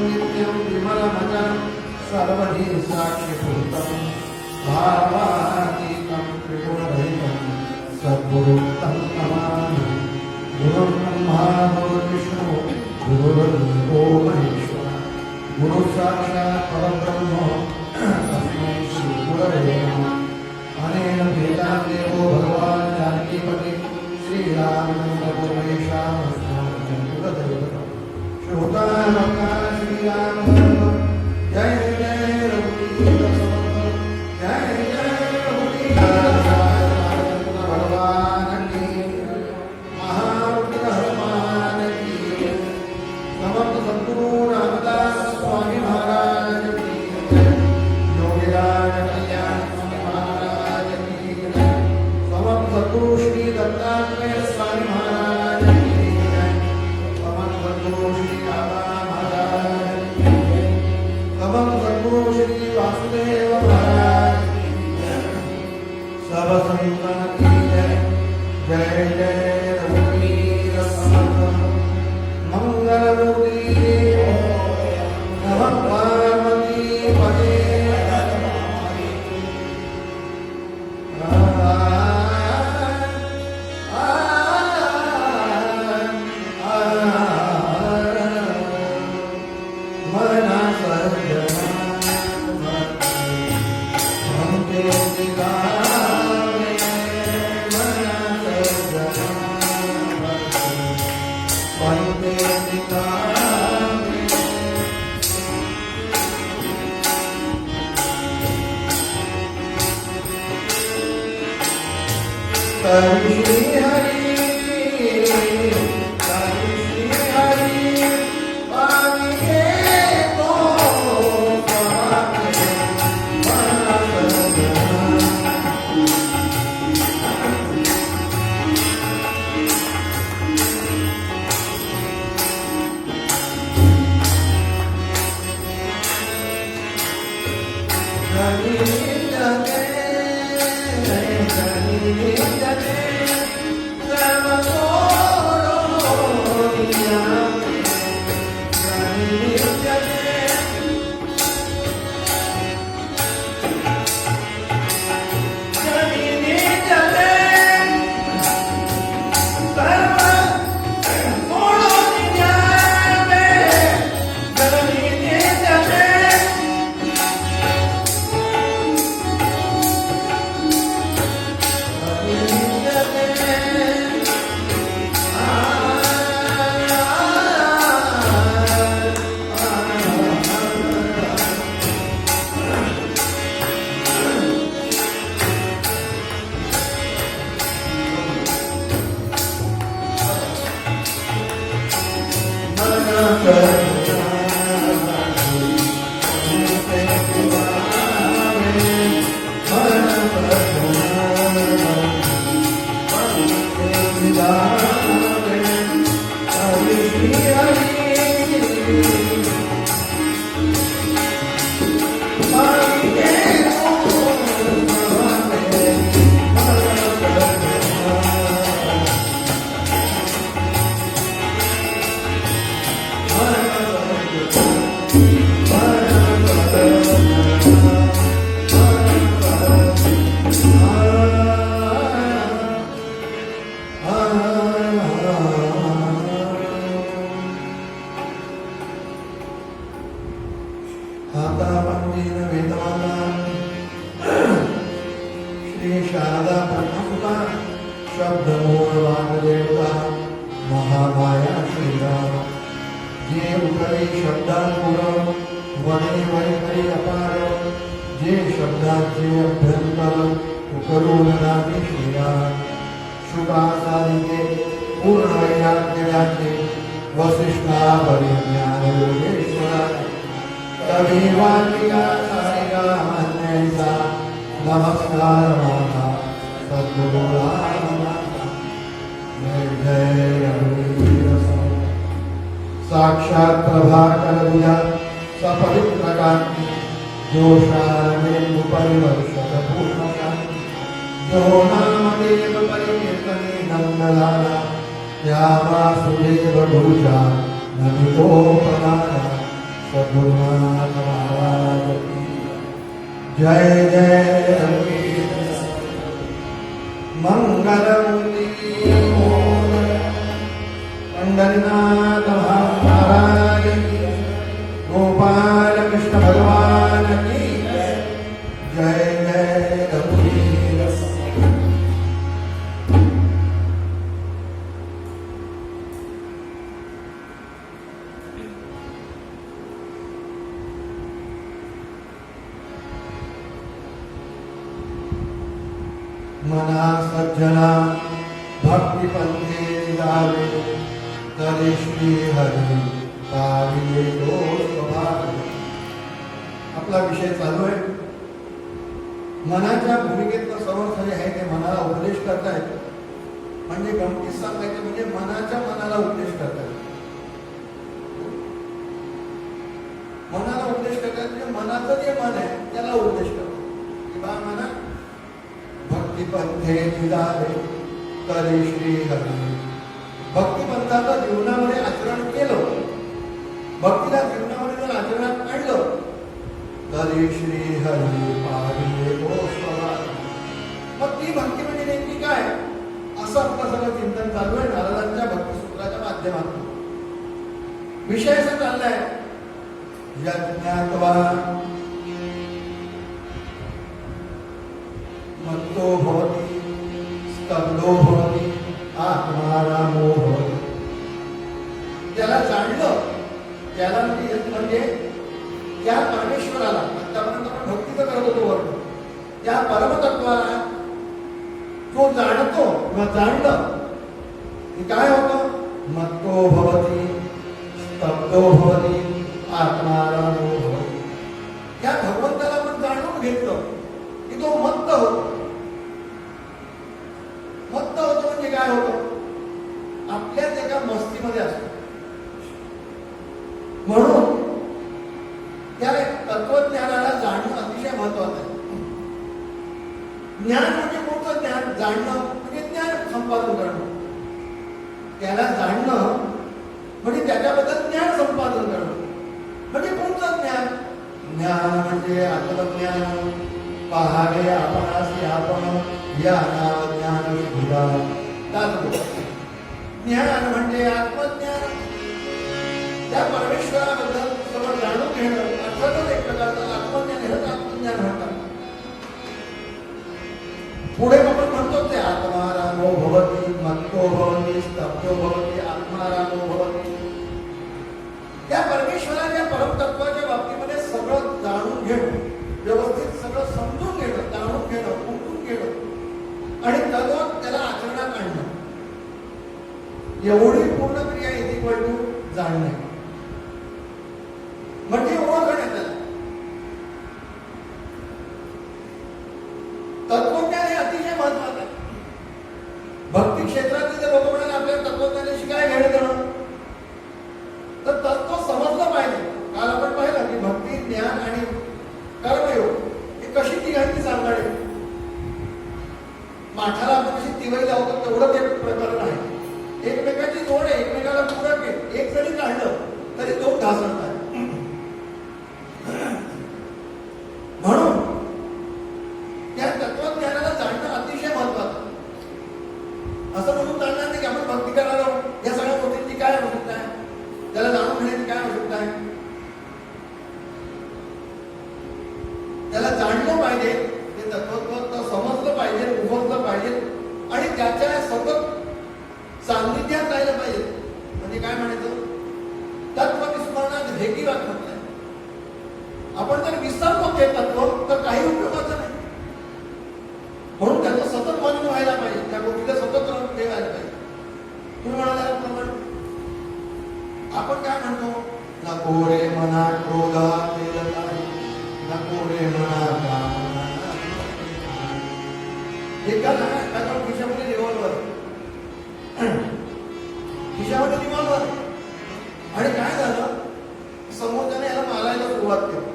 नित्यं विमलमजं सर्वधी साक्षिभूतं भावातीतं त्रिगुणरहितं सद्गुरुं तं नमामि। गुरुर्ब्रह्मा गुरुर्विष्णु गुरुर्देवो महेश्वरः गुरुः साक्षात् परब्रह्म तस्मै श्रीगुरवे नमः। अनेन भेदान् देवो भगवान् जानकीपति श्रीरामचन्द्रपुरेशामस्मृतिर्देवता श्रोतानका श्रीराम जय जय रघुवीर समर्थ जय जय रघुवीर भगवान की महारुद्र हनुमान की समर्थ सद्गुरु रामदास स्वामी महाराज की योगीराज कल्याण स्वामी महाराज की समर्थ सद्गुरु श्री दत्तात्रेय स्वामी महाराज की समर्थ सद्गुरु श्री रामा महाराज की समर्थ सद्गुरु श्री वासुदेव महाराज की सब संतन की जय जय जय रघुवीर समर्थ मंगलमूर्ति नमः पार्वती पते साक्षात् प्रभाकर बुझा सपवित्र कांति जो शाने परिवर्षद पूर्ण शांति जो नामदेव परिकीर्तने नंदलाला या वासुदेव भूषा नमितोपमाना सद्गुरुनाथ महाराज की जय जय मंगलमूर्ति पंढरीनाथ महाराज की गोपाल कृष्ण भगवान की जय जय रघुवीर मना सज्जना भक्ति पंथे जावे तरी श्री हरी पाविले तो स्वभाव. आपला विषय चालू आहे. मनाच्या भूमिकेतलं सर्व खरे आहे ते मनाला उपदेश करतायत. म्हणजे गमतीत सांगायचं म्हणजे मनाच्या मनाला उपदेश करतायत. मनाला उपदेश करतायत म्हणजे मनाचं जे मन आहे त्याला उपदेश करतात की बा मना भक्तिपंथे जावे तरी श्री हरी. भक्तिपंथाचं जीवनामध्ये आचरण केलं, भक्तीला जीवनामध्ये जर आचरणात आणलं तरी श्री हरी पाविले तो स्वभाव. मग ती भक्ती म्हणजे नेमकी काय असं आपलं सगळं चिंतन चालू आहे नारदांच्या भक्तिसूत्राच्या माध्यमातून. विषय असा चाललाय यज्ञात्वा मत्तो भवति स्तब्धो भवति आत्मारामो भवति. त्याला जाणलं त्याला म्हणजे त्या परमेश्वराला आतापर्यंत आपण भक्तीचं करत होतो वर्ण त्या परमतत्वाला तो जाणतो किंवा जाणलं की काय होतं मत्तो भवति स्तब्धो भवति आत्मारामो भवति. त्या भगवंताला आपण जाणून घेतलं की तो मत्त होतो. मत्त होतो म्हणजे काय होतं आपल्याच एका मस्तीमध्ये असतो. म्हणून त्या तत्वज्ञानाला जाणणं अतिशय महत्वाचं आहे. ज्ञान म्हणजे कोणतं ज्ञान? जाणणं म्हणजे ज्ञान संपादन करणं. त्याला जाणणं म्हणजे त्याच्याबद्दल ज्ञान संपादन करणं. म्हणजे कोणतं ज्ञान? ज्ञान म्हणजे आत्मज्ञान. पहावे आपणासी आपण या ज्ञान सुधा. ज्ञान म्हणजे आत्मज्ञान. त्या परमेश्वराबद्दल सगळं जाणून घेणं अर्थातच एक प्रकारचं आत्मज्ञान हेच आत्मज्ञान म्हणतात. पुढे आपण म्हणतो ते आत्मारामो भवति मत्तो भवति स्तब्धो भवति आत्मारामो भवति. त्या परमेश्वराच्या परमतत्वाच्या बाबतीमध्ये सगळं जाणून घेणं, व्यवस्थित सगळं समजून घेणं, जाणून घेणं, उमटून घेणं आणि तद्वत त्याला आचरणात आणणं एवढी पूर्ण क्रिया इज इक्वल टू जाणणे म्हणजे ओळखणे. त्याला तत्वज्ञान हे अतिशय महत्वाचं आहे. भक्ती क्षेत्रातले जे लोक म्हणाले आपल्याला तत्वज्ञानाशी काय घेणं देणं, तर तत्व समजलं पाहिजे. काल आपण पाहिलं की भक्ती, ज्ञान आणि कर्मयोग हे कशी तिघांची सांगाडे. माठाला आपण कशी तिवई लावतो तेवढं ते प्रकरण आहे. एकमेकाची जोड आहे, एकमेकाला पूरक आहे. एक जरी काढलं तरी दोन घासळतात. म्हणून त्या तत्वज्ञानाला जाणणं अतिशय महत्वाचं. असं म्हणून जाणणार नाही की आपण भक्ती करणार आहोत या सगळ्या गोष्टींची काय आवश्यकता आहे, त्याला जाणून घेण्याची काय आवश्यकता आहे. त्याला जाणलं पाहिजे, ते तत्वज्ञ समजलं पाहिजे, उमजलं पाहिजे आणि त्याच्या सतत सान्निध्यात राहिलं पाहिजे. म्हणजे काय म्हणायचं तत्वविस्मरणात भेटी वाट म्हटलंय. आपण जर विसरतो ते तत्व तर काही उपयोगाचं नाही. म्हणून त्याचं सतत मनन व्हायला पाहिजे, त्या गोष्टीला सतत राहून ठेवायला पाहिजे. तुम्ही म्हणाला आपण काय म्हणतो नको रे मना क्रोध नको रे मना काम. एका खिशामध्ये रिव्हॉल्वर, खिशामध्ये रिव्हॉल्वर आणि काय झालं समोरच्याने याला मारायला सुरुवात केली.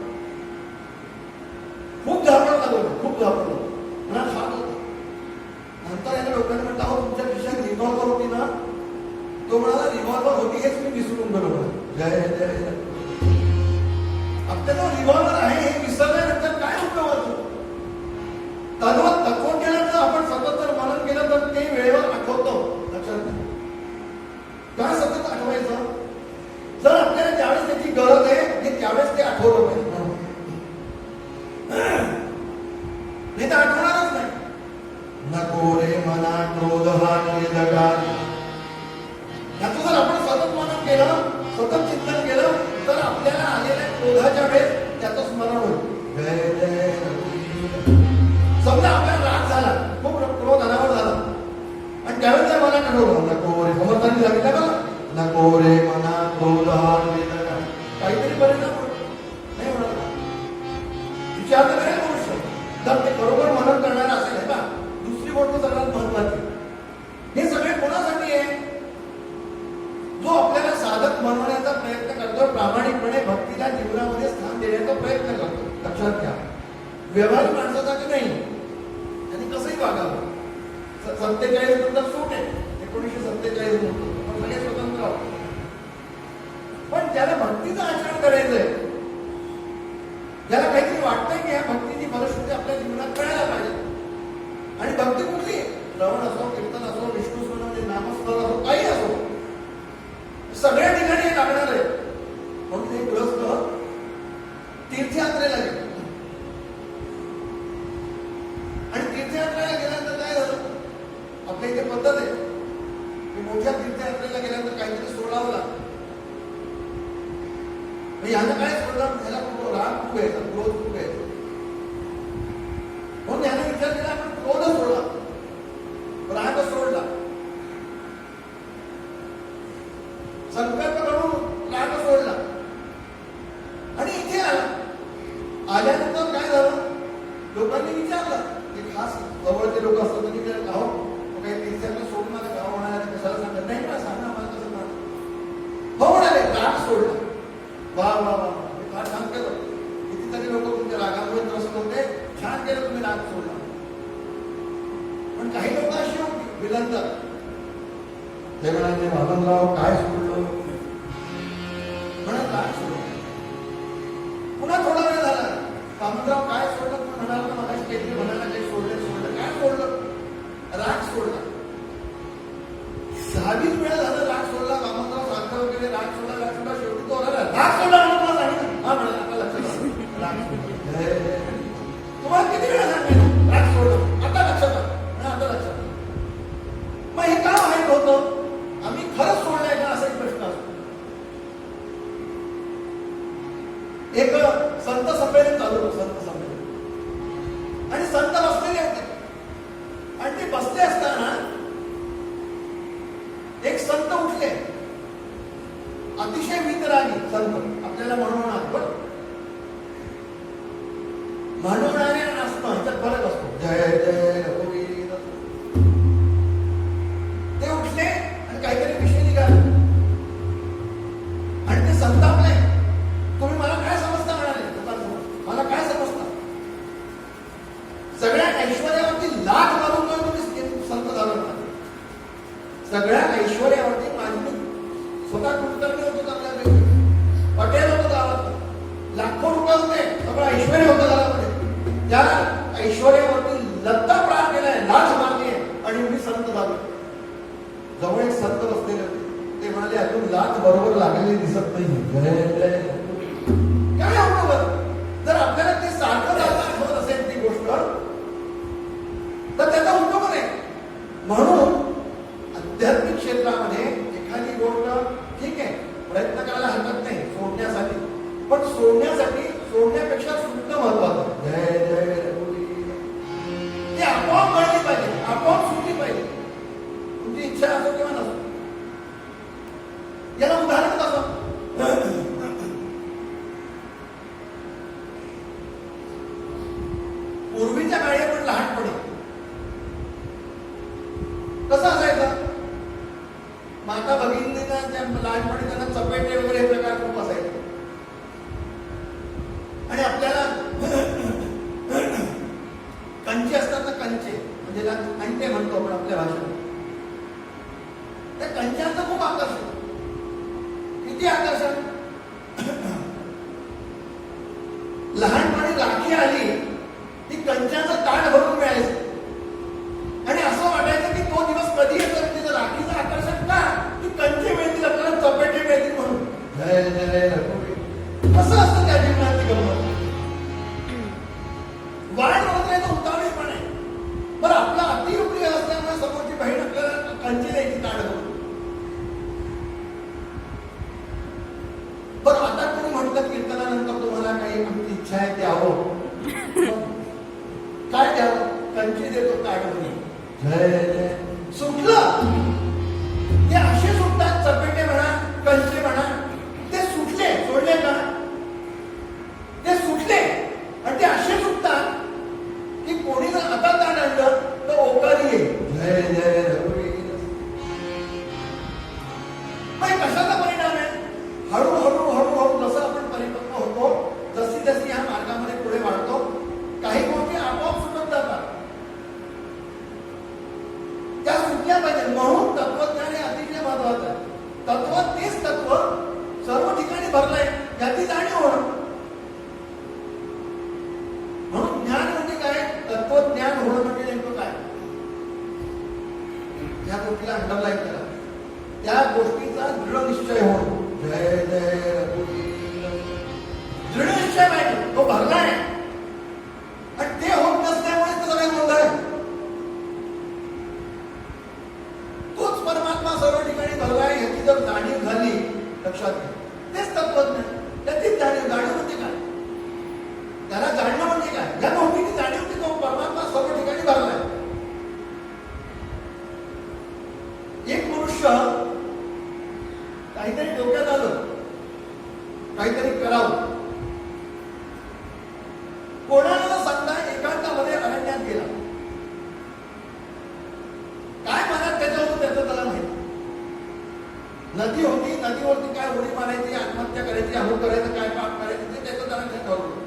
खूप घाबरला लागलो, खूप घाबरलो, मला खात होता. नंतर याच्या लोकांनी म्हटलं अहो तुमच्या खिशात रिव्हॉल्वर होती ना, तो म्हणाला रिव्हॉल्वर होती हेच मी विसरून गेलो. जय जय आठवलं पाहिजे म्हणून. नाही तर आठवणारच नाही. नको रे मना क्रोध हा जगात. याचं जर आपण सतत मनन केलं, सतत चिंतन केलं, तर आपल्याला आलेल्या क्रोधाच्या वेळेस त्याचं स्मरण होईल. जय जय रघुवीर. समजा आपल्याला राग झाला, खूप क्रोध अनावर झाला, आणि त्यावेळेस जर मला ठरवलं नको रे, समर्थांनी सांगितलं बघा, नको रे मना क्रोध हा जगात, काहीतरी परिणाम नाही होणार. विचार तर करेल मनुष्य, जर ते बरोबर मनन करणार असेल का. दुसरी गोष्ट सगळ्यात महत्वाची, हे सगळे कोणासाठी आहे? जो आपल्याला साधक बनवण्याचा प्रयत्न करतो, प्रामाणिकपणे भक्तीला जीवनामध्ये स्थान देण्याचा प्रयत्न करतो. लक्षात घ्या, व्यवहारिक माणसासाठी नाही. त्यांनी कसंही वागावं. 47 नंतर सूट आहे, 1947 नंतर पण सगळे स्वतंत्र आहोत. पण ज्याला भक्तीचं आचरण करायचंय, ज्याला काहीतरी वाटतंय की या भक्तीची फलश्रुती आपल्या जीवनात कळायला पाहिजे, आणि भक्ती कुठली, श्रवण असो, कीर्तन असो, विष्णू स्मरण, नामस्मरण असो, काही असो, सगळ्या ठिकाणी हे लागणार आहे. म्हणून हे ग्रस्त तीर्थयात्रेला गेले, आणि तीर्थयात्रेला गेल्यानंतर काय झालं, आपल्या इथे पद्धत आहे की मोठ्या तीर्थयात्रेला गेल्यानंतर काहीतरी सोडावं लागतं. यानं काय सोडलं, त्याला राग खूप घ्यायचा, क्रोध खूप घ्यायचा. म्हणून याने विचार केला आपण क्रोध सोडला, राग सोडला, संकल्प करून राग सोडला, आणि इथे आला. आल्यानंतर काय झालं, लोकांनी विचारलं, की खास जवळचे लोक असतात त्यांनी विचारलं, गाव काही तीर्थयात्रा सोडून मला गाव म्हणाला, कशाला सांगत नाही ना, सांगा मला कसं म्हणा. हो म्हणाले, राग सोडला. वा वा वा, फार छान केलं. कितीतरी लोक तुमच्या रागामुळे त्रस्त होते, छान केलं तुम्ही राग सोडला. पण काही लोक अशी होती विलंतर, ते म्हणाले वामनराव काय सोडलं, म्हणत राग सोडलं. पुन्हा थोडा वेळ झाला, वामनराव काय सोडलं, तुम्ही म्हणाल मला काहीतरी म्हणाला, काही सोडलं, काय सोडलं, राग सोडला. 6 वेळा झालं राग सोडला, वामनराव सारखं वगैरे राग सोडला, शेवटी तो आला, राग सोडला म्हणून मला सांगितलं. हा म्हणाला, आता लक्षात तुम्हाला किती वेळा सांगितलं राग सोडला, आता लक्षात आलं, आता लक्षात आलं. मग हे का माहित होतं, आम्ही खरंच सोडलंय का, असा एक प्रश्न असतो. एक संत संमेलन चालू होतं, संत संमेलन, आणि संत बसलेले होते, आणि ते बसले असताना एक संत उठले, अतिशय वितरागी संत, आपल्याला म्हणून म्हणवणारे असतं, ह्याच्यात फरक असतो. जय जय रघुवीर. ते उठले आणि काहीतरी विषय निघाला, आणि ते संतापले. तुम्ही मला काय समजता म्हणाले, मला काय समजता, सगळ्या ऐश्वर्यावरती लाथ मारून तुम्ही संत झाला. सगळ्या ऐश्वर्यावरती माझी स्वतः कुलकर्णी होतो, चांगल्यापैकी पटेल होतो गावात, लाखो रुपये होते, सगळं ऐश्वर होतं घरामध्ये. त्या ऐश्वर्यावरती लत्ता प्रार केलाय, लाच मारली आहे, आणि मी संत झालो. जवळ एक संत बसलेले होते, ते म्हणाले अजून लाच बरोबर लागलेली दिसत नाही. काय उपयोग, जर आपल्याला ते सारखं आठवत असेल ती गोष्ट, तर त्याचा उपयोग नाही. म्हणून आध्यात्मिक क्षेत्रामध्ये एखादी गोष्ट ठीक आहे, प्रयत्न करायला हरकत नाही सोडण्यासाठी, पण सोडण्यापेक्षा सुटणं महत्वाचं. जय जय रघुवीर. ते आपोआप कळली पाहिजे, आपोआप सुटली पाहिजे, तुमची इच्छा असो किंवा नसो. याला उदाहरण कसं, पूर्वीच्या काळी आपण लहानपणी कसं असायचं, माता भगिनींना लहानपणी त्यांना चपेटे वगैरे हे प्रकार खूप असायचे, आणि आपल्याला कंचे असतात ना, कंचे म्हणजे अंटे म्हणतो आपण आपल्या भाषेत, त्या कंचांचं खूप आकर्षण. किती आकर्षण, लहानपणी राखी आली ती कंचाचं ताट भरून मिळायचं, आणि असं वाटायचं की तो दिवस कधी येतो, तिचं राखीचं आकर्षण का, की कंचे मिळतील आपल्याला, चपेटे मिळतील म्हणून. जय जय रघुवीर. कसं असतं त्या जीवनात, गंमत. वाढ होत नाही तर उतावळीपण आहे. बरं आपला अतिप्रिय असल्यामुळे समोरची बहीण आपल्याला कंची द्यायची ताड करून. बरं आता कोणी म्हटलं कीर्तनानंतर तुम्हाला काही आमची इच्छा आहे द्यावं, काय द्यावं? कंची देतो ताड करून. जय जय सुटलं. ते असे सुटतात, चपेटे म्हणा कंचे म्हणा, ते सुटले. सोडले का? ते सुटले. आणि ते असे सुटतात की कोणी जर आता ताण आणलं तर ओकारी आहे. जय जय रघुवीर. पण कशाचा परिणाम आहे? हळूहळू हळूहळू जसं आपण परिपक्व होतो, जशी जशी ह्या मार्गामध्ये पुढे वाढतो, काही गोष्टी आपोआप सुटत जातात. त्या सुटल्या पाहिजे. म्हणून तत्वज्ञान हे अतिशय महत्वाचं आहे. तत्व तेच तत्व सर्व ठिकाणी भरलंय याची जाणीव होणं. म्हणून ज्ञान म्हणजे काय? तत्वज्ञान होणं म्हणजे नेमकं काय? या गोष्टीला अंडरलाईन करा. त्या गोष्टीचा दृढ निश्चय होणं. जय जय रघुवीर. दृढ निश्चय पाहिजे, तो भरलाय. आणि ते होत नसल्यामुळे तर सगळे गोंधळ आहे. तोच परमात्मा सर्व ठिकाणी भरलाय ह्याची जर जाणीव झाली, लक्षात घ्या, तेच तत्वज्ञान. त्याचीच जाणीव. जाणीव म्हणजे काय? त्याला जाणणं म्हणजे काय? ज्या गोष्टीची जाणीव होती तो परमात्मा सर्व ठिकाणी भरलाय. एक मनुष्य काहीतरी डोक्यात आलं, काहीतरी करावं. कोणाला सांगता एकांतामध्ये अरण्यात गेला. काय मनात त्याच्या होतं त्याचं त्याला माहिती. नदी होती, नदीवरती काय उडी मारायची, आत्महत्या करायची, अमुक करायचं, काय पाप करायचं, ते त्याचं त्याला ते ठरवलं.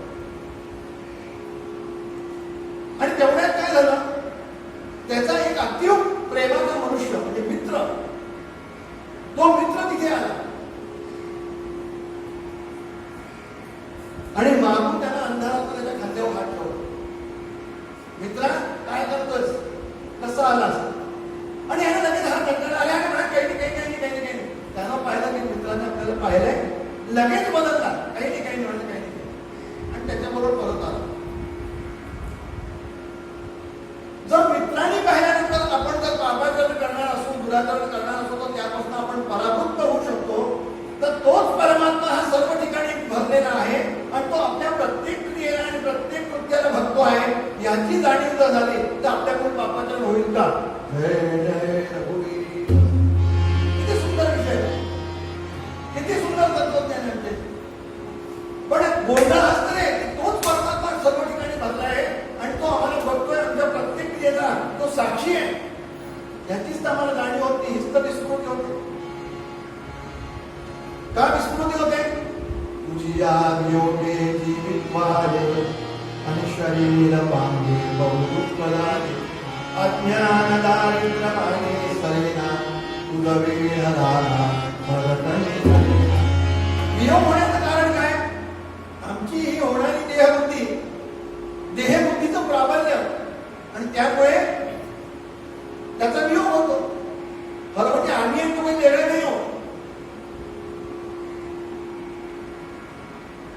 आणि तेवढ्यात काय झालं? त्याचा एक अतिव प्रेमाचा मनुष्य म्हणजे मित्र, तो मित्र तिथे आला आणि मागून त्याला अंधारात त्याच्या खांद्यावर हात ठेवला. मित्रा काय करतोस? कसा आलास? आणि याने लगेच हात धरला. अरे अरे म्हणा काही नाही. त्यानं पाहिलं की मित्राने आपल्याला पाहिलंय, लगेच बदलला. काही नाही म्हणत काही नाही. आणि त्याच्याबरोबर परत आला. जर मित्रांनी पाहिल्यानंतर आपण जर पापाचरण करणार असू, दुराचरण करणार असू, तर त्यापासून आपण पराभूत होऊ शकतो. तर तोच परमात्मा हा सर्व ठिकाणी भरलेला आहे आणि तो आपल्या प्रत्येक क्रियेला आणि प्रत्येक कृत्याला भरतो आहे. याची जाणीव जर झाली तर आपल्याकडून पापाचरण होईल का? जय जय रघुवीर. किती सुंदर विषय, किती सुंदर तत्वज्ञान आहे. पण गोंधळ असतं रे, तोच परमात्मा सर्व ठिकाणी भरला आहे आणि तो आम्हाला बघतोय. आमच्या प्रत्येक क्रियेचा तो साक्षी आहे. याचीच तर आम्हाला जाणीव होती. हीच तर विस्मृती होते. का विस्मृती होते? तुझिया वियोगे जीवित वाले आणि शरीर पांगे बहुरूप कलाले. अज्ञान दारिद्र्य मागे सरेना तुझ वेळ झाला भरतने. वियोग होण्याचं कारण काय? आमची ही होणारी देहबुद्धी, देहबुद्धीचं प्राबल्य, आणि त्यामुळे त्याचा वियोग होतो. खरं म्हणजे आम्ही एक तुम्ही वेगळे नाही हो.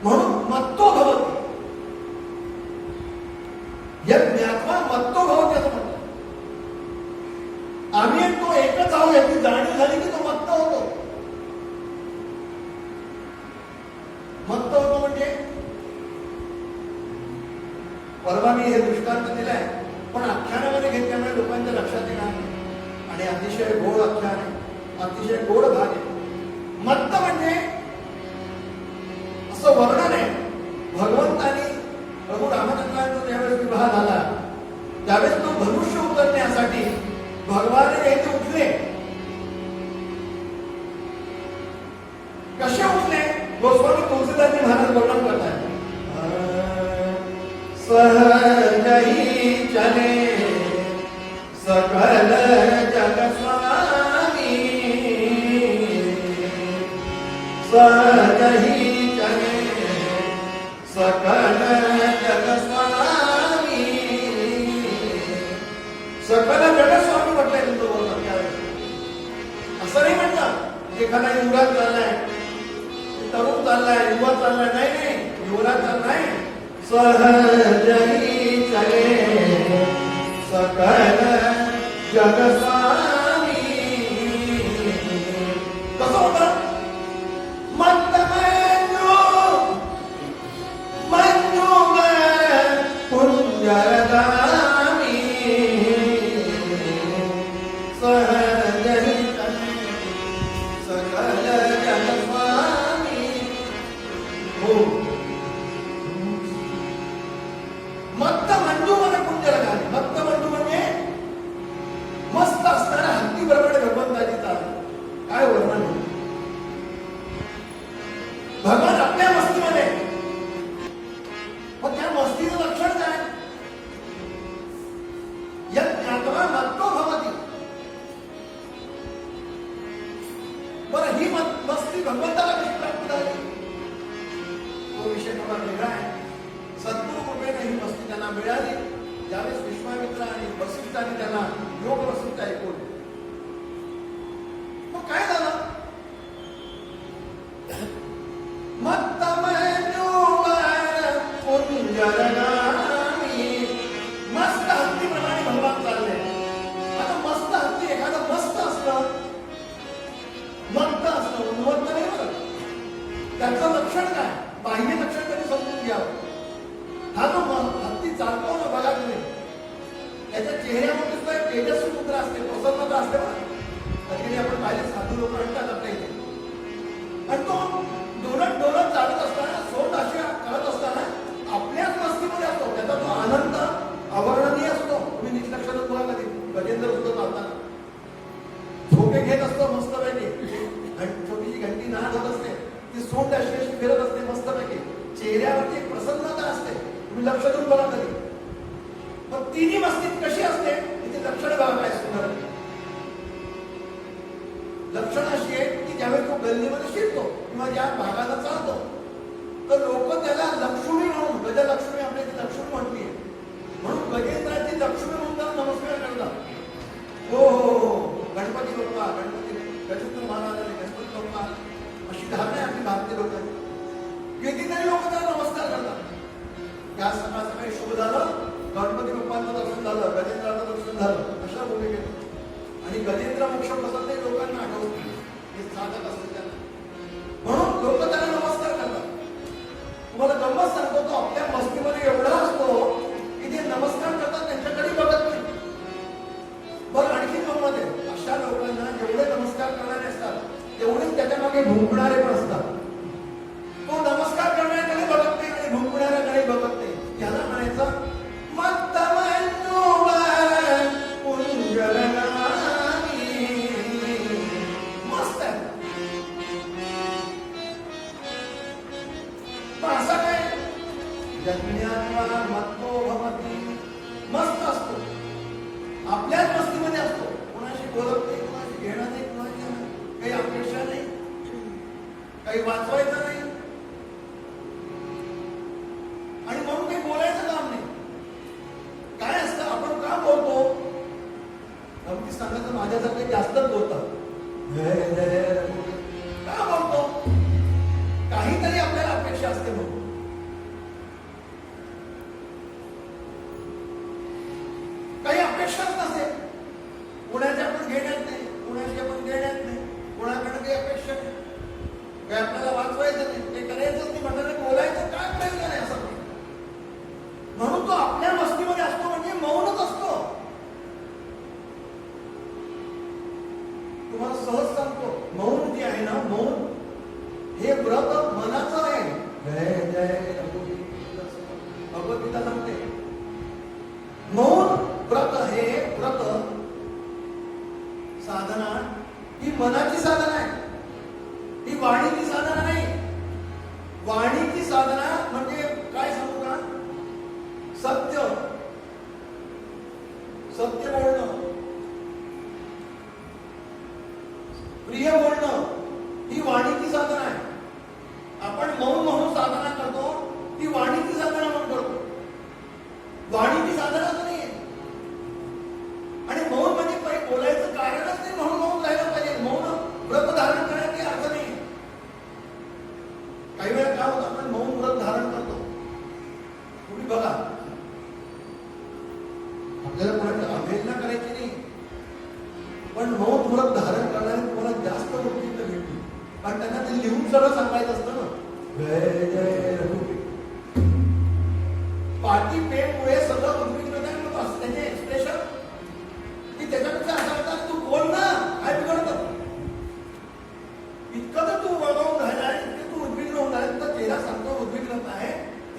म्हणून मत्तो भवती, ज्ञात्वा मत्तो भवती असं म्हणतात. आम्ही एक तो एकच आहोत याची जाणीव झाली की तो मत्त होतो. मत्त होतो म्हणजे परवा मी हे दृष्टांत दिलाय, पण आख्यानामध्ये घेतल्यामुळे लोकांच्या लक्षात येणार नाही. आणि अतिशय गोड आख्यान आहे, अतिशय गोड भाग आहे. मत्त म्हणजे असं वर्णन आहे. भगवंतानी प्रभू रामचंद्रांचा ज्यावेळेस विवाह झाला त्यावेळेस तो धनुष्य उतरण्यासाठी भगवान येथे उठले. कसे उठले? गोस्वामी तुलसीदासजी महाराज वर्णन करतात. सहज ही चले सकल जग स्वामी, सहज ही चले सकल जग स्वामी. सकल जग स्वामी म्हटलंय तुमचं बोलणं त्यावेळेस. असं नाही म्हटलं एखादा युवराज चाललाय, तरुण चाललाय, युवा चाललाय. नाही, युवराज चाललाय सहजही चले सकल जग स्वामी. कसं होतं? मंद मंजू कुंजरदामी सहजही चले सकल जग स्वामी. हो, मत्त मंजू मन कुंजरदामी. मत्त मंजू म्हणजे मस्त असताना हत्तीप्रमाणे भगवंताची चाल. काय वर्णन आहे? भगवान आपल्या मस्तीमध्ये, पण त्या मस्तीचं लक्षण काय? यत् ज्ञात्वा मत्तो भवति. बरं, ही मस्ती भगवंताला कशी प्राप्त झाली? तो विषय थोडा वेगळा आहे. सद्गुरु कृपेने ही मस्ती त्यांना मिळाली ज्यावेळेस विश्वामित्र आणि वसिष्ठांनी त्यांना योग वसिष्ठ ऐकवले. मग काय झालं? मत्त कुंजरगामी. मस्त हत्तीप्रमाणे भगवान चालले. आता मस्त हत्ती एखादं मस्त असतं, मस्त असतं, उन्मत्त नाही बरं. त्याचं लक्षण काय? बाह्य लक्षण तरी समजून घ्यावं. हा जो हत्ती चालतो ना, बघा तुम्ही, त्याच्या चेहऱ्यावर सुद्धा एक तेजस्वी मुद्रा असते, प्रसन्नता असते बघा. कधी आपण पाहिले साधू लोक म्हणतात आपल्या इथे. आणि तो डोलत डोलत चालत असताना, सोट अशी करत असताना आपल्याच मस्तीमध्ये असतो. त्याचा तो आनंद अवर्णनीय असतो. तुम्ही निष्लक्षात बघा कधी गजेंद्र सुद्धा चालताना झोके घेत असतो मस्तपैकी, आणि छोटीशी घंटी नाद होत असते, ती सोट अशी अशी फिरत असते मस्तपैकी. चेहऱ्यावरती एक प्रसन्नता असते. तुम्ही लक्ष देऊन बघा कधी. पण तिन्ही मस्ती कशी असते तिथे लक्षण बघा काय सुंदर. लक्षण अशी आहे की ज्यावेळेस तो गल्लीमध्ये शिरतो किंवा ज्या भागाला चालतो तर लोक त्याला लक्ष्मी म्हणून, गजलक्ष्मी आपल्या इथे लक्ष्मी म्हटली, म्हणून गजेंद्राची लक्ष्मी म्हणून त्याला नमस्कार करतात. हो हो हो, गणपती बाप्पा, गणपती, गजेंद्र महाराज, गणपती बाप्पा, अशी धारणा आहे आपली भारतीय लोकांची. कितीतरी लोक त्याला नमस्कार करतात. या सकाळ सकाळी शुभ झालं, गणपती बाप्पांचं दर्शन झालं, गजेंद्राचं दर्शन झालं, अशा भूमिकेत. आणि गजेंद्र मोक्ष प्रसन्न लोकांना आठवत नाही, हे साधक असते त्यांना, म्हणून लोक त्याला नमस्कार करतात. तुम्हाला गंमत सांगतो, तो आपल्या मस्तीमध्ये एवढा असतो की ते नमस्कार करतात त्यांच्याकडे बघत नाही. बरं, आणखी गंमत आहे, अशा लोकांना जेवढे नमस्कार करणारे असतात तेवढेच त्याच्या मागे भुंकणारे पण असतात. तो नमस्कार करण्याकडे बघत नाही आणि भुंकणाऱ्याकडे बघत नाही. याला म्हणायचं मत्त मस्त आहे. असा काय मत्तो भवति. मस्त असतो, आपल्याच मस्तीमध्ये असतो, कोणाशी बोलत नाही, कोणाशी घेणं नाही, कोणाची काही अपेक्षा नाही, काही वाचवायचं नाही, आणि म्हणून काही बोलायचं काम नाही. काय असतं, आपण का बोलतो? अगदी सांगायचं माझ्यासारखे जास्तच बोलतात. का बोलतो? काहीतरी आपल्याला अपेक्षा असते म्हणून. काही अपेक्षाच नसेल, कुणाची आपण घेण्यात नाही, कुणाशी आपण देण्यात नाही, कुणाकडे काही अपेक्षा नाही, काही आपल्याला वाचवायचं नाही, काही करायचंच नाही, म्हणाले बोलायचं काय प्रयोजन आहे असं. म्हणून तो आपल्या मस्तीमध्ये असतो, म्हणजे मौनच असतो. तुम्हाला सहज सांगतो, मौन जे आहे ना, मौन हे व्रत मनाचं आहे. जय जय भगवद्गीता सांगते, मौन व्रत, हे व्रत साधना ही मनाची साधना आहे, ही वाणीची साधना नाही. वाणीची साधना म्हणजे काय सांगू का? सत्य, सत्य बोलणं, प्रिय बोलणं, ही वाणीची साधना आहे. आपण मौन म्हणून साधना करतो, ती वाणीची साधना म्हणून करतो. वाणीची साधना नाही. आणि मौन म्हणजे काही बोलायचं कारणच नाही म्हणून मौन राहिलं पाहिजे. मौन व्रत धारण करण्याची अर्थ नाही. काही वेळा काय होतं, आपण मौन व्रत धारण करतो,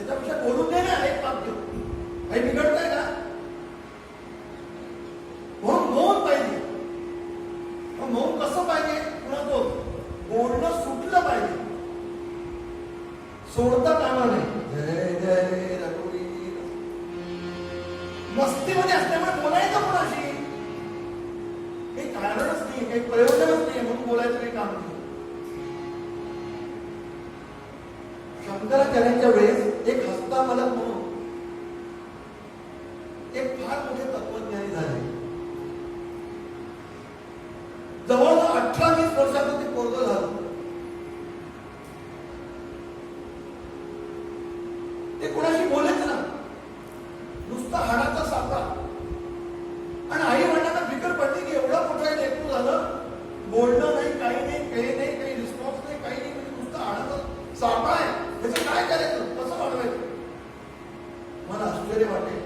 त्याच्यापेक्षा बोलून दे ना एक वाक्य, काही बिघडतंय का? म्हणून मौन पाहिजे. मौन कसं पाहिजे? कुणाचं बोलणं सुटलं पाहिजे, सोडता कामा नाही. जय जय रघुवीर. मस्तीमध्ये असल्यामुळे बोलायचं कोणाशी काही कारणच नाही, काही प्रयोजनच नाही, म्हणून बोलायचं काही काम नाही. शंकराचार्यांच्या वेळेस एक हस्तामलक म्हणून एक फार मोठे तत्वज्ञानी झाले. जवळजवळ 18-20 वर्षाचं ते पोरगं झालं. ते कोणाशी बोलायच ना, नुसता हाडाचा सापळा. आणि आई वडिलांना फिकर पडली की एवढं मोठं लेकरू झालं, बोलणं नाही, काही नाही, काही रिस्पॉन्स नाही, काही नाही, म्हणजे नुसतं हाडाचा सापळा आहे. त्याचं काय करायचं, कसं वाढवायचं? मला आश्चर्य वाटेल.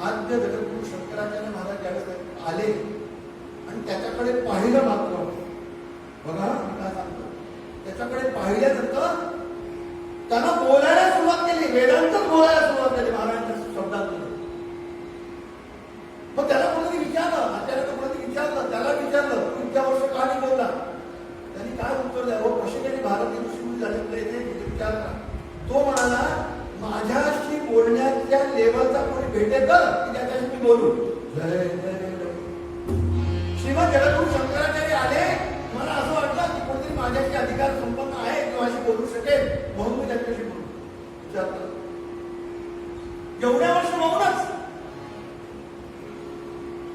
आद्य जगद्गुरु शंकराचार्य महाराज ज्यावेळेस आले आणि त्याच्याकडे पाहिलं, मात्र बघा मी काय सांगतो, त्याच्याकडे पाहिल्यानंतर त्यांना बोलायला सुरुवात केली, वेदांतच बोलायला सुरुवात केली महाराजांच्या शब्दात. मग त्याला कोणी विचारलं, आचार्याला कोणी विचारलं, त्याला विचारलं तू इतक्या वर्ष का नाही बोलला? त्यांनी काय उत्तर द्यावं? कशी त्यांनी भारतीय ऋषीमुनी झाले विचारला. तो म्हणाला, माझ्याशी बोलण्याच्या लेवलचा कोणी भेटेल तर की त्याच्याशी मी बोलू. जय जय श्रीमद जगद्गुरु शंकराचार्य आले, मला असं वाटलं की कोणतरी माझ्याशी अधिकार संपन्न आहे किंवा अशी बोलू शकेल, म्हणून मी त्याच्याशी बोलू विचारलं. एवढ्या वर्ष बघूनच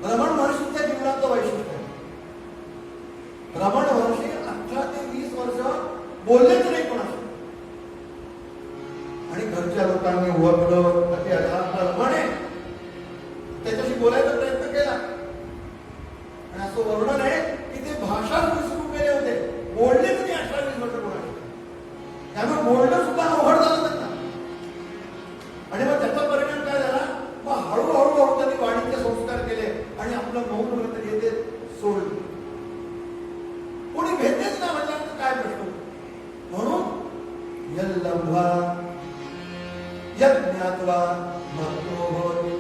रमण महर्षींच्या जीवनाचं वैशिष्ट्य आहे. रमण महर्षी 18 ते 20 वर्ष बोललेच नाही कोणाशी, आणि घरच्या लोकांनी ओळखलं रमण आहे, त्याच्याशी बोलायचा प्रयत्न केला. आणि असं वर्णन आहे की ते भाषा विसरून गेले होते, बोललेच नाही 18-20 वर्ष कोणाशी. त्यामुळे बोलणं सुद्धा अवघड झालं त्यांना. आणि मग त्याचा परिणाम काय झाला? मग हळूहळू त्यांनी वाणीचे संस्कार केले आणि आपलं मौन व्रत येते सोडलं. कोणी भेटेच ना म्हटल्यानंतर काय प्रश्न? म्हणून यल्लंभा यज्ञात्वा मग्नो भवति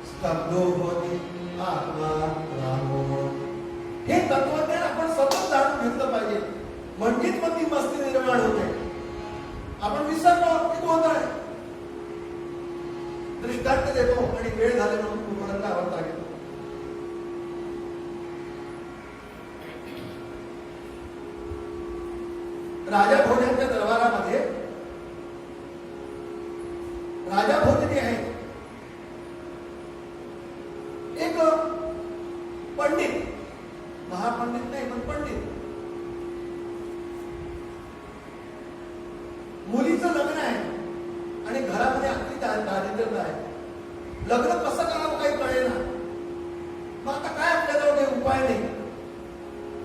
स्तब्धो भवति आत्मा रामो. हे तत्वज्ञान आपण सतत जाणून घेतलं पाहिजे, म्हणजेच मग ती मस्ती निर्माण होते. आपण विसरलो की गोंधळ आहे. दृष्टांत देतो आणि वेळ झाले म्हणून तुम्हाला आवडता घेतो. राजा भोजांच्या दरबारामध्ये राजा भोज जे आहे एक पंडित, महापंडित नाही पण पंडित, मुलीचं लग्न आहे आणि घरामध्ये अगदी दारिद्र्यता आहे. लग्न कसं करावं काही कळेना. मग आता काय आपल्याजवळ काही उपाय नाही,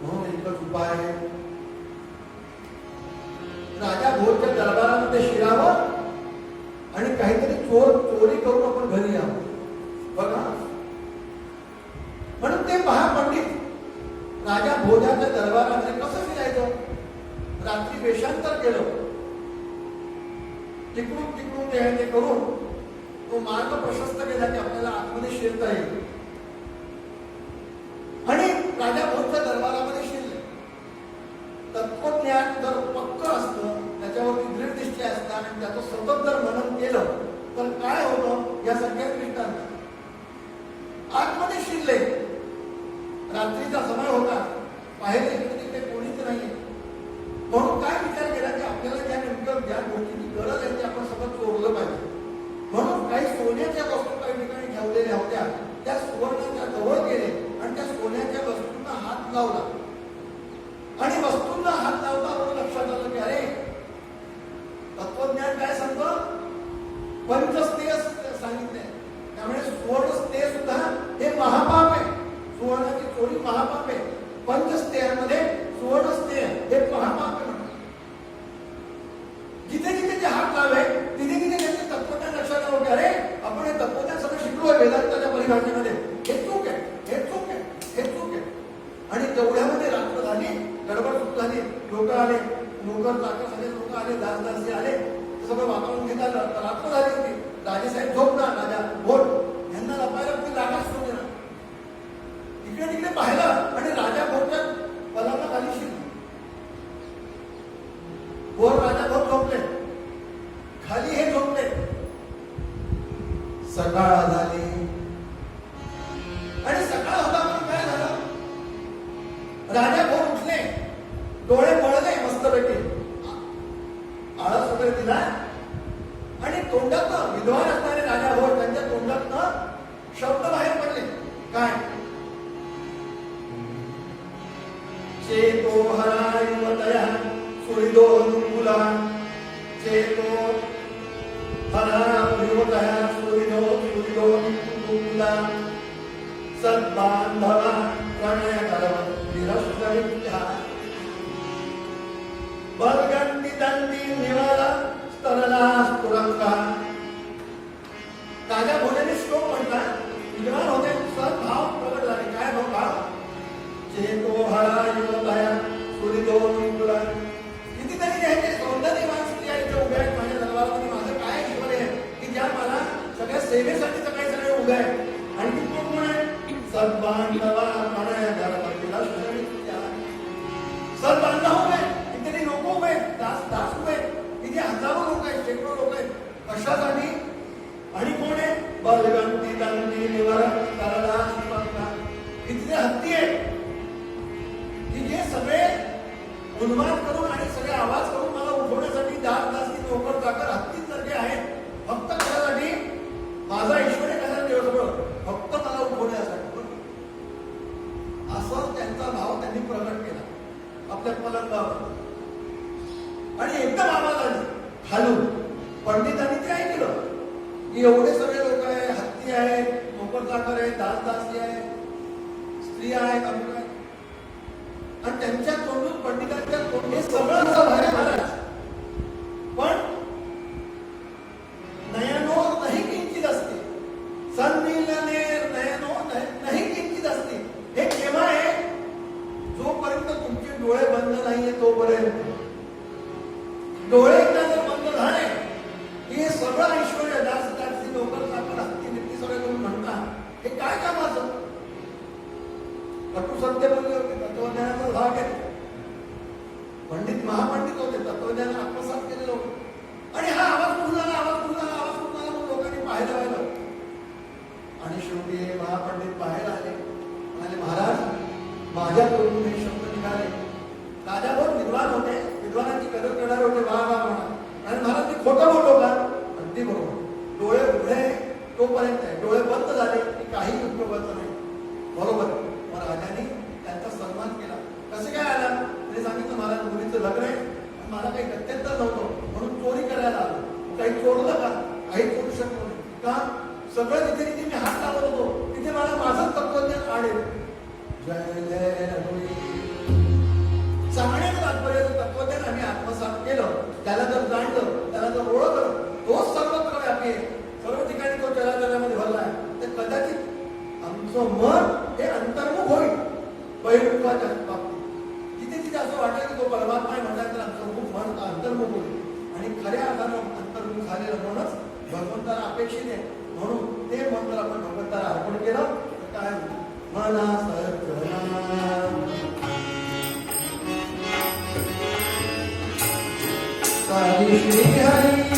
म्हणून एकच उपाय आहे, राजा भोजच्या दरबारामध्ये शिरावं आणि काहीतरी चोरी करून आपण घरी यावं. बघा, म्हणून ते महापंडित राजा भोजाच्या दरबारामध्ये कसं शिरायचं? रात्री वेषांतर केलं, तिकडून ते करून तो मार्ग प्रशस्त केला की आपल्याला आतमध्ये शिरता येईल. आणि राजा भोजच्या दरबारामध्ये शिरले. तत्वज्ञान जर पक्क असतं, त्याच्यावरती दृढदृष्टी असतं आणि त्याचं सतत जर मनन केलं तर काय होतं? या सगळ्या दृष्टांत आतमध्ये शिरले. रात्रीचा समय होता, पाहिले तिथे कोणीच नाही. म्हणून काय विचार केला की आपल्याला ज्या गोष्टीची गरज आहे ते आपण सगळं चोरलं पाहिजे. म्हणून काही सोन्याच्या वस्तू काही ठिकाणी ठेवलेल्या होत्या, त्या सुवर्णाच्या जवळ गेले आणि त्या सोन्याच्या वस्तूंना हात लावला. आणि वस्तूंना हात लावता लक्षात आलं की अरे, तत्वज्ञान काय सांगतं? पंचस्तेय सांगितलंय. त्यामुळे सुवर्णस्तेय सुद्धा हे महापाप आहे. सुवर्णाची चोरी महापाप आहे. पंचस्तेयामध्ये सुवर्णस्तेय हे महापाप आहे. जिथे जिथे जे हात लावले तिथे तिथे त्यांचे तत्वज्ञान लक्षात आलं की अरे, आपण हे तत्वज्ञान सगळं शिकलोय वेदांताच्या परिभाषेमध्ये, हे चूक आहे, हे चूक आहे, हे चूक आहे. आणि तेवढ्यामध्ये रात्र झाली, गडबड सुरू झाली, लोक आले, नोकर चाकर सगळे लोक आले, दासदासी आले, सगळं वातावरण घेत आलं तर रात्र झाली होती. राजेसाहेब झोपणार, राजा भोर यांना लपायला कोणी जागाच नव्हती ना. इकडे तिकडे पाहिलं आणि राजा भोरच्या पलाला खाली शिरली. भोर राजा भोर झोपले, खाली हे झोपले. सकाळ झाली आणि सकाळ होता म्हणून काय झालं, राजा भोर उठले, डोळे पळले मस्तपैकी, आळस वगैरे दिला आणि तोंडातनं विद्वान असणारे राजा भोर त्यांच्या तोंडातनं शब्द बाहेर पडले. काय? चेतो हरायुवतया सुरिदो नुकुला, चेतो हरायुवतया सुरिदो नुकुला, सद्बांधवा प्रणय करव विरसरित्या, बलगंडी दंडी निवाला स्तरला स्फुरंका. राजा भोजाने श्लोक म्हटला, विद्वान होते, सद्भाव प्रगट झाले. काय भाव? चेतो हरायुवतया सुरिदो नुकुला. कितीतरी न्यायचे सौंदर्यवान स्त्रिया इथे उभ्या आहेत माझ्या दरबारामध्ये. माझं काय ईश्वर आहे की ज्या मला सगळ्या सेवेसाठी सगळे सगळे उभे आहेत. आणि कोण कोण आहे? सद्बांधवा प्रणय करव विरसरित्या. सद्बांधव उभे, कितीतरी लोक उभे, दास उभे, इथे हजारो लोक आहेत, शेकडो लोक आहेत. कशासाठी? आणि कोण आहे? बलगंती दंडी निवर करला स्फुरंका. इथले हत्ती आहेत की जे सगळे उन्माद करून आणि सगळे आवाज करून मला उठवण्यासाठी दासी नोकर चाकर हत्तीसारखे आहेत. फक्त कशासाठी? माझा ईश्वरी कसा देव फक्त मला उठवण्यासाठी. असं त्यांचा भाव त्यांनी प्रकट केला आपल्या पलंगावर. आणि एकदम आवाज आली खालून. पंडितांनी ते ऐकलं की एवढे सगळे लोक आहे, हत्ती आहे, नोकर चाकर आहे, दासी आहे, स्त्रिया आहेत, अमुक आहे. आणि त्यांच्या तोंडून पंडितांच्या तोंड हे सगळं बाहेर आलं. पण नयनो नाही किंचित असते, सन्मिलनेर नयनो नाही किंचित असते. हे केव्हा आहे? जोपर्यंत तुमचे डोळे बंद नाहीये तोपर्यंत. डोळे एकदा जर बंद झाले की हे सगळं ऐश्वर्य दासी नोकर चाकर हत्ती नित्ती सगळं तुम्ही म्हणता, हे काय कामाचं? कटू सत्य बोलले होते, तत्वज्ञानाचा भाग आहे. पंडित महापंडित होते, तत्वज्ञान आत्मसात केलेलं होतं. आणि हा आवाज कुठून आला, आवाज कुठून आला, आवाज कुठून आला म्हणून लोकांनी पाहिलं. आणि शेवटी हे महापंडित बाहेर आले, म्हणाले महाराज माझ्याकडून हे शब्द निघाले. राजा बहुत विद्वान होते, विद्वानाची कदर करणारे होते. वा म्हणा. आणि महाराज मी खोटं बोललो का? अगदी बरोबर. डोळे उघडे तोपर्यंत आहे, डोळे बंद झाले की काही उपयोगाचं नाही. बरोबर. मग राजाने त्यांचा सन्मान केला. कसं काय आला? त्याने सांगितलं महाराज मुलीचं लग्न आहे, मला काही गत्यंतर नव्हतं म्हणून चोरी करायला आलो. काही चोरलं का? काही चोरू शकलो नाही. का? सगळं जिथे जिथे मी हात लावत होतो तिथे मला माझंच तत्वज्ञान आढळेल. जय जय सांगण्याचं तात्पर्य तत्वज्ञान आम्ही आत्मसात केलं, त्याला जर जाणलं, त्याला जर ओळखलं, तोच सर्वत्र व्यापी आहे. सर्व ठिकाणी तो चलाचलामध्ये भरला आहे. तर कदाचित आमचं मन हे अंतर्मुख होईल बहिर्मुखाच्या बाबतीत. जिथे तिथे असं वाटलं की तो परमात्मा आहे म्हटलं तर आमचं मुख मन अंतर्मुख होईल. आणि खऱ्या अर्थानं अंतर्मुख झालेलं म्हणूनच भगवंताला अपेक्षित आहे. म्हणून ते मन जर आपण भगवंताला अर्पण केलं तर काय मना श्री हरी